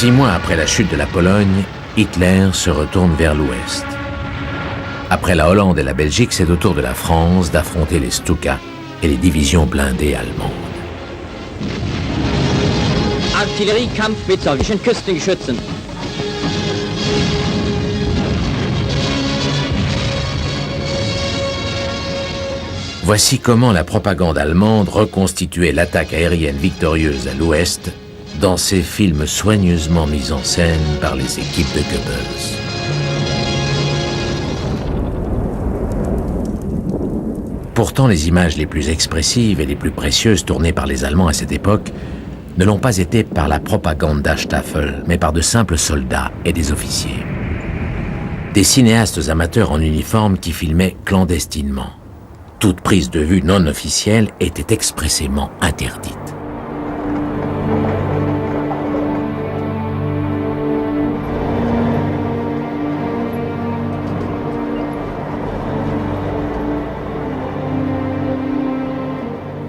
6 mois après la chute de la Pologne, Hitler se retourne vers l'Ouest. Après la Hollande et la Belgique, c'est au tour de la France d'affronter les Stuka et les divisions blindées allemandes. Artilleriekampf mit sowjetischen Küstengeschützen. Voici comment la propagande allemande reconstituait l'attaque aérienne victorieuse à l'Ouest dans ces films soigneusement mis en scène par les équipes de Goebbels. Pourtant, les images les plus expressives et les plus précieuses tournées par les Allemands à cette époque ne l'ont pas été par la Propagandstaffel, mais par de simples soldats et des officiers. Des cinéastes amateurs en uniforme qui filmaient clandestinement. Toute prise de vue non officielle était expressément interdite.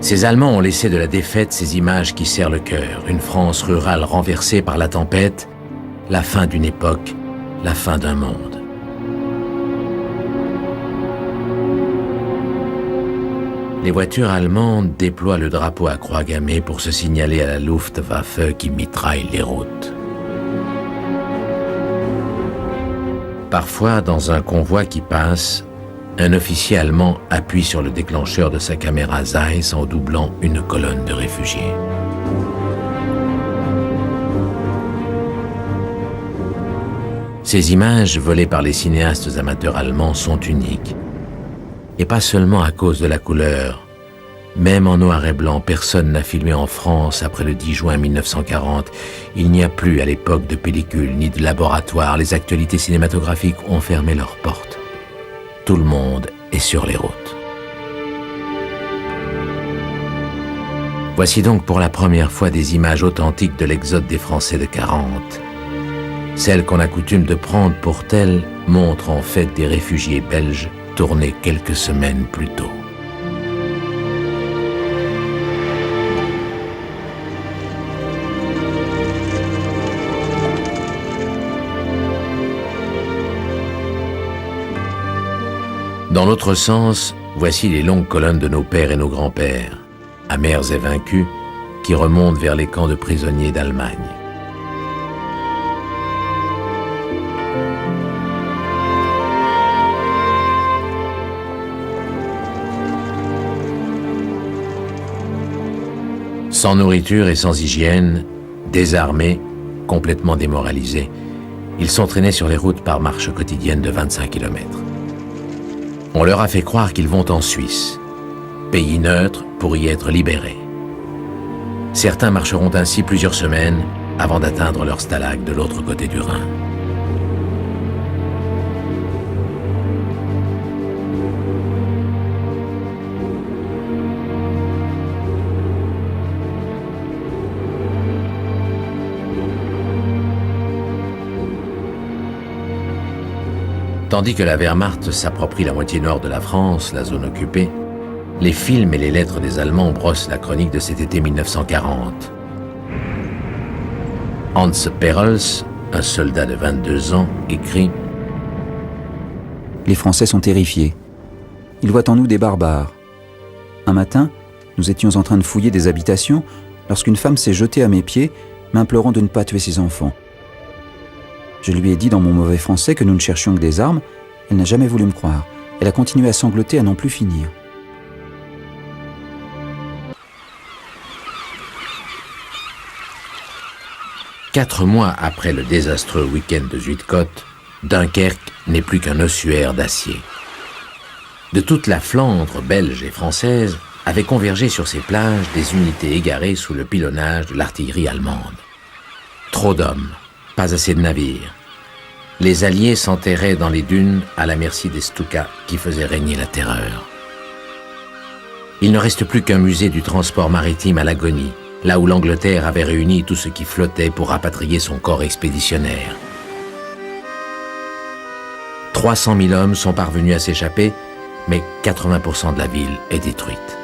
Ces Allemands ont laissé de la défaite ces images qui serrent le cœur. Une France rurale renversée par la tempête, la fin d'une époque, la fin d'un monde. Les voitures allemandes déploient le drapeau à croix gammée pour se signaler à la Luftwaffe qui mitraille les routes. Parfois, dans un convoi qui passe, un officier allemand appuie sur le déclencheur de sa caméra Zeiss en doublant une colonne de réfugiés. Ces images, volées par les cinéastes amateurs allemands, sont uniques. Et pas seulement à cause de la couleur. Même en noir et blanc, personne n'a filmé en France après le 10 juin 1940. Il n'y a plus à l'époque de pellicules ni de laboratoires. Les actualités cinématographiques ont fermé leurs portes. Tout le monde est sur les routes. Voici donc pour la première fois des images authentiques de l'exode des Français de 40. Celles qu'on a coutume de prendre pour telles montrent en fait des réfugiés belges tournés quelques semaines plus tôt. Dans l'autre sens, voici les longues colonnes de nos pères et nos grands-pères, amers et vaincus, qui remontent vers les camps de prisonniers d'Allemagne. Sans nourriture et sans hygiène, désarmés, complètement démoralisés, ils sont traînés sur les routes par marche quotidienne de 25 km. On leur a fait croire qu'ils vont en Suisse, pays neutre pour y être libérés. Certains marcheront ainsi plusieurs semaines avant d'atteindre leur stalag de l'autre côté du Rhin. Tandis que la Wehrmacht s'approprie la moitié nord de la France, la zone occupée, les films et les lettres des Allemands brossent la chronique de cet été 1940. Hans Perels, un soldat de 22 ans, écrit « Les Français sont terrifiés. Ils voient en nous des barbares. Un matin, nous étions en train de fouiller des habitations lorsqu'une femme s'est jetée à mes pieds, m'implorant de ne pas tuer ses enfants. Je lui ai dit dans mon mauvais français que nous ne cherchions que des armes. Elle n'a jamais voulu me croire. Elle a continué à sangloter à n'en plus finir. » Quatre mois après le désastreux week-end de Zuidcote, Dunkerque n'est plus qu'un ossuaire d'acier. De toute la Flandre belge et française avaient convergé sur ces plages des unités égarées sous le pilonnage de l'artillerie allemande. Trop d'hommes. Pas assez de navires. Les Alliés s'enterraient dans les dunes à la merci des Stuka qui faisaient régner la terreur. Il ne reste plus qu'un musée du transport maritime à l'agonie, là où l'Angleterre avait réuni tout ce qui flottait pour rapatrier son corps expéditionnaire. 300 000 hommes sont parvenus à s'échapper, mais 80% de la ville est détruite.